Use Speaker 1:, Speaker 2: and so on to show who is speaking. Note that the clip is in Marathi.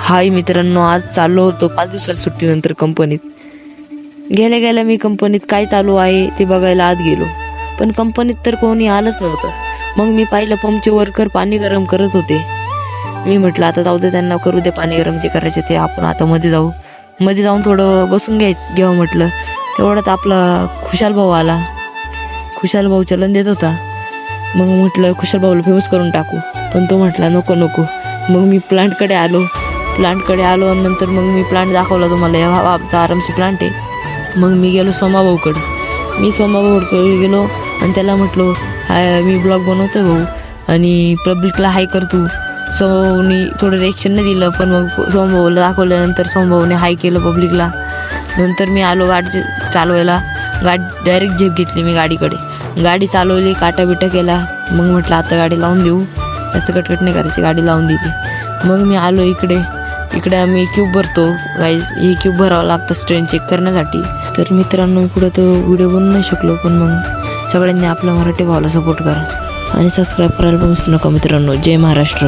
Speaker 1: हाय मित्रांनो, आज चाललो होतो 5 दिवसाच्या सुट्टीनंतर कंपनीत. गेल्या गेल्या मी कंपनीत काय चालू आहे ते बघायला आत गेलो, पण कंपनीत तर कोणी आलंच नव्हतं. मग मी पाहिलं पंपचे वर्कर पाणी गरम करत होते. मी म्हटलं आता जाऊ दे, त्यांना करू दे पाणी गरम, जे करायचे ते. आपण आता मध्ये जाऊन थोडं बसून घ्यावं म्हटलं. तेवढ्यात आपला खुशाल भाऊ आला. खुशाल भाऊ चलन देत होता. मग म्हटलं खुशाल भाऊला फेमस करून टाकू, पण तो म्हटला नको. मग मी प्लांटकडे आलो आणि नंतर मग मी प्लांट दाखवला तुम्हाला. आमचा आरामशी प्लांट आहे. मग मी गेलो सोमाभाऊकडे गेलो आणि त्याला म्हटलो हाय, मी ब्लॉग बनवतोय भाऊ आणि पब्लिकला हाय कर तू. सोमाभाऊनी थोडं रिॲक्शन नाही दिलं, पण मग सोमाभाऊला दाखवल्यानंतर सोमाभाऊने हाय केलं पब्लिकला. नंतर मी आलो गाडी चालवायला. डायरेक्ट झेप घेतली मी गाडीकडे. गाडी चालवली, काटा बिटा केला. मग म्हटलं आता गाडी लावून देऊ, जास्त कटकट नाही करायची. गाडी लावून दिली. मग मी आलो इकडे आम्ही क्यूब भरतो गाईज. हे क्यूब भरावं लागतं स्ट्रेन चेक करण्यासाठी. तर मित्रांनो, पुढे तो व्हिडिओ बनवू नाही शकलो, पण मग सगळ्यांनी आपल्या मराठी भावाला सपोर्ट करा आणि सबस्क्राईब करायला पण विसरू नका मित्रांनो. जय महाराष्ट्र.